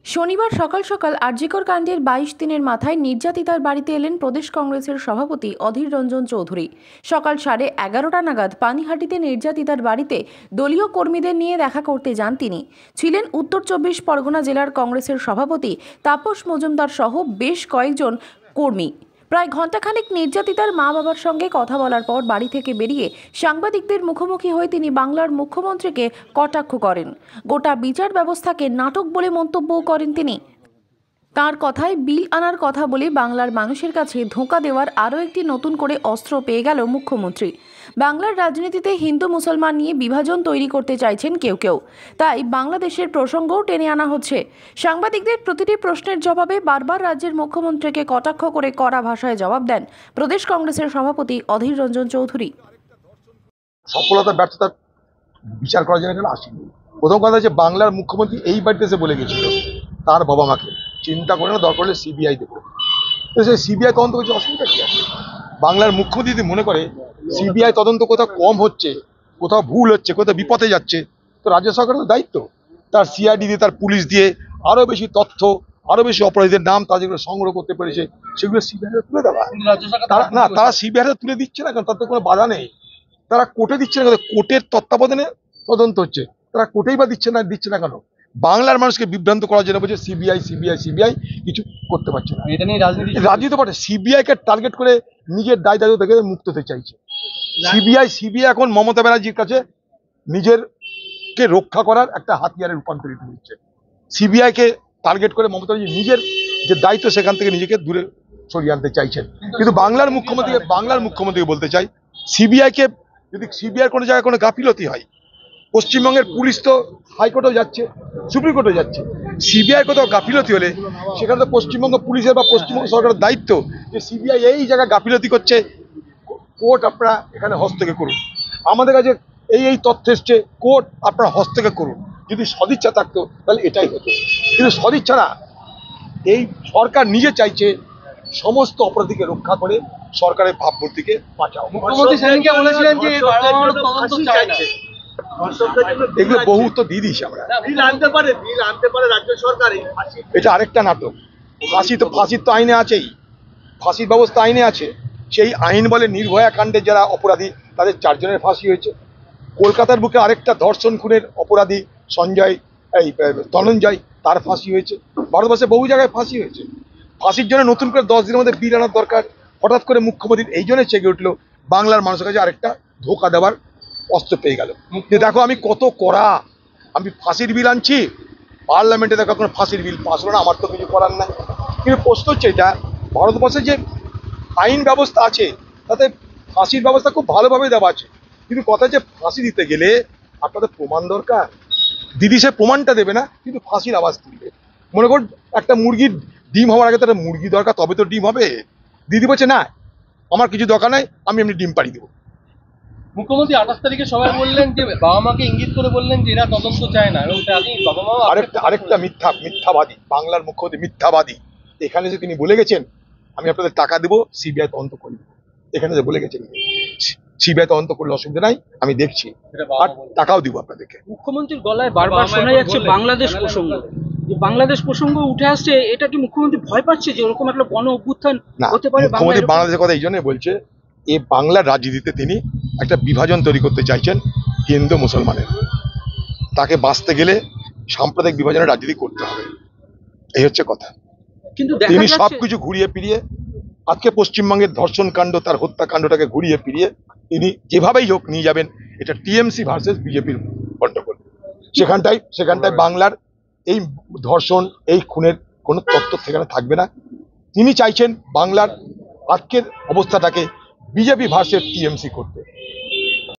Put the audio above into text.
শনিবার সকাল সকাল আরজিকর কাণ্ডের ২২ দিনের মাথায় নির্যাতিতার বাড়িতে এলেন প্রদেশ কংগ্রেসের সভাপতি অধীর রঞ্জন চৌধুরী। সকাল 11:30টা নাগাদ পানিহাটিতে নির্যাতিতার বাড়িতে দলীয় কর্মীদের নিয়ে দেখা করতে যান তিনি। ছিলেন উত্তর ২৪ পরগনা জেলার কংগ্রেসের সভাপতি তাপস মজুমদার সহ বেশ কয়েকজন কর্মী। প্রায় ঘণ্টাখানেক নির্যাতিতার মা বাবার সঙ্গে কথা বলার পর বাড়ি থেকে বেরিয়ে সাংবাদিকদের মুখোমুখি হয়ে তিনি বাংলার মুখ্যমন্ত্রীকে কটাক্ষ করেন। গোটা বিচার ব্যবস্থাকে নাটক বলে মন্তব্য করেন তিনি। তার কথায় বিল আনার কথা বলে বাংলার মানুষের কাছে ধোঁকা দেওয়ার আরও একটি নতুন করে অস্ত্র পেয়ে গেল মুখ্যমন্ত্রী। বাংলার রাজনীতিতে হিন্দু মুসলমান নিয়ে বিভাজন তৈরি করতে চাইছেন কেউ কেউ, তাই বাংলাদেশের প্রসঙ্গও টেনে আনা হচ্ছে। সাংবাদিকদের প্রতিটি প্রশ্নের জবাবে বারবার রাজ্যের মুখ্যমন্ত্রীকে কটাক্ষ করে কড়া ভাষায় জবাব দেন প্রদেশ কংগ্রেসের সভাপতি অধীর রঞ্জন চৌধুরী। সফলতা ব্যর্থতার বিচার করার জন্য এখানে আসেনি। প্রথম কথা হচ্ছে বাংলার মুখ্যমন্ত্রী এই বাড়িতে এসে বলে গেছিল তার বাবা মাকে চিন্তা করে না, দরকার হলে সিবিআই দেবো। তো সেই সিবিআই তদন্ত করছে, অসুবিধা কি আছে? বাংলার মুখ্যমন্ত্রী যদি মনে করে সিবিআই তদন্ত কোথাও কম হচ্ছে, কোথাও ভুল হচ্ছে, কোথাও বিপদে যাচ্ছে, তো রাজ্য সরকারের দায়িত্ব তার সিআইডি দিয়ে, তার পুলিশ দিয়ে আরো বেশি তথ্য, আরো বেশি অপরাধীদের নাম তারা যেগুলো সংগ্রহ করতে পেরেছে সেগুলো সিবিআই তুলে দেওয়া। তারা সিবিআই তুলে দিচ্ছে না, কারণ তাতে কোনো বাধা নেই। তারা কোর্টে দিচ্ছে না, কোর্টের তত্ত্বাবধানে তদন্ত হচ্ছে, তারা কোর্টেই বা দিচ্ছে না কেন? বাংলার মানুষকে বিভ্রান্ত করার জন্য বলছে সিবিআই সিবিআই সিবিআই, কিছু করতে পারছে না। এটা নিয়ে রাজনীতি পারে সিবিআই কে টার্গেট করে নিজের দায় দায়িত্ব থেকে মুক্ত হতে চাইছে। সিবিআই এখন মমতা ব্যানার্জির কাছে নিজেরকে রক্ষা করার একটা হাতিয়ারে রূপান্তরিত হচ্ছে। সিবিআই কে টার্গেট করে মমতা ব্যানার্জি নিজের যে দায়িত্ব সেখান থেকে নিজেকে দূরে সরিয়ে আনতে চাইছেন। কিন্তু বাংলার মুখ্যমন্ত্রীকে বলতে চাই, সিবিআই কে যদি সিবিআই কোনো জায়গায় কোনো গাফিলতি হয়, পশ্চিমবঙ্গের পুলিশ তো হাইকোর্টেও যাচ্ছে, সুপ্রিম কোর্টেও যাচ্ছে, সিবিআই কোথাও গাফিলতি হলে সেখানে তো পশ্চিমবঙ্গ পুলিশের বা পশ্চিমবঙ্গ সরকারের দায়িত্ব যে সিবিআই এই জায়গায় গাফিলতি করছে, কোর্ট আপনারা এখানে হস্তক্ষেপ করুন। আমাদের কাছে এই তথ্য এসছে, কোর্ট আপনারা হস্তক্ষেপ করুন। যদি সদিচ্ছা থাকতো তাহলে এটাই হতো, কিন্তু সদিচ্ছা না। এই সরকার নিজে চাইছে সমস্ত অপরাধীকে রক্ষা করে সরকারের ভাবমূর্তিকে বাঁচাও। এগুলো বহু উত্তর দিয়ে দিয়েছি আমরা। এটা আরেকটা নাটক। ফাঁসির তো আইনে আছেই, ফাঁসির ব্যবস্থা আইনে আছে। সেই আইন বলে নির্ভয়া কাণ্ডের যারা অপরাধী তাদের 4 জনের ফাঁসি হয়েছে। কলকাতার বুকে আরেকটা ধর্ষণ খুনের অপরাধী ধনঞ্জয়, তার ফাঁসি হয়েছে। ভারতবর্ষে বহু জায়গায় ফাঁসি হয়েছে। ফাঁসির জন্য নতুন করে 10 দিনের মধ্যে বিল আনার দরকার। হঠাৎ করে মুখ্যমন্ত্রী এই জন্য চেগে উঠলো, বাংলার মানুষের কাছে আরেকটা ধোঁকা দেওয়ার অস্ত্র পেয়ে গেল। দেখো আমি কত কড়া, আমি ফাঁসির বিল আনছি, পার্লামেন্টে দেখো কোনো ফাঁসির বিল পাস হলো না, আমার তো কিছু করার নাই। কিন্তু প্রশ্ন হচ্ছে এটা, ভারতবর্ষে যে আইন ব্যবস্থা আছে তাতে ফাঁসির ব্যবস্থা খুব ভালোভাবে দেওয়া আছে, কিন্তু কথা হচ্ছে ফাঁসি দিতে গেলে আপনাদের প্রমাণ দরকার। দিদি সে প্রমাণটা দেবে না, কিন্তু ফাঁসির আওয়াজ তুলবে। মনে করুন একটা মুরগির ডিম হওয়ার আগে তার মুরগি দরকার, তবে তো ডিম হবে। দিদি বলছে না, আমার কিছু দরকার নাই, আমি এমনি ডিম পাড়ি দেবো। মুখ্যমন্ত্রী 28 তারিখে সবাই বললেন যে বাবা মাকে ইঙ্গিত করে বললেন যে এরা তদন্ত চায় না, এবং বাবা মা আরেকটা মিথ্যাবাদী, বাংলার মুখ্যমন্ত্রী মিথ্যাবাদী। এখানে যে তিনি বলে গেছেন আমি আপনাদের টাকা দেবো, সিবিআই তদন্ত করে দেবো, এখানে যে বলে গেছেন সিবিআই তদন্ত করলে অসুবিধা নাই, আমি দেখছি আর টাকাও দিব আপনাদেরকে। মুখ্যমন্ত্রীর গলায় বারবার শোনা যাচ্ছে বাংলাদেশ প্রসঙ্গ, যে বাংলাদেশ প্রসঙ্গ উঠে আসছে, এটা কি মুখ্যমন্ত্রী ভয় পাচ্ছে যে ওরকম একটা গণ অভ্যুত্থান হতে পারে? মুখ্যমন্ত্রী বাংলাদেশের কথা এই জন্যই বলছে, এই বাংলার রাজনীতিতে তিনি একটা বিভাজন তৈরি করতে চাইছেন হিন্দু মুসলমানের। তাকে বাঁচতে গেলে সাম্প্রদায়িক বিভাজনের রাজনীতি করতে হবে, এই হচ্ছে কথা। কিন্তু তিনি সবকিছু ঘুরিয়ে ফিরিয়ে আজকে পশ্চিমবঙ্গের ধর্ষণ কাণ্ড, তার হত্যাকাণ্ডটাকে ঘুরিয়ে ফিরিয়ে তিনি যেভাবেই হোক নিয়ে যাবেন। এটা টিএমসি ভার্সেস বিজেপির গন্ডগোল। সেখানটায় বাংলার এই ধর্ষণ, এই খুনের কোনো তত্ত্ব সেখানে থাকবে না। তিনি চাইছেন বাংলার আজকের অবস্থাটাকে বিজেপি ভার্সেস টিএমসি করতে।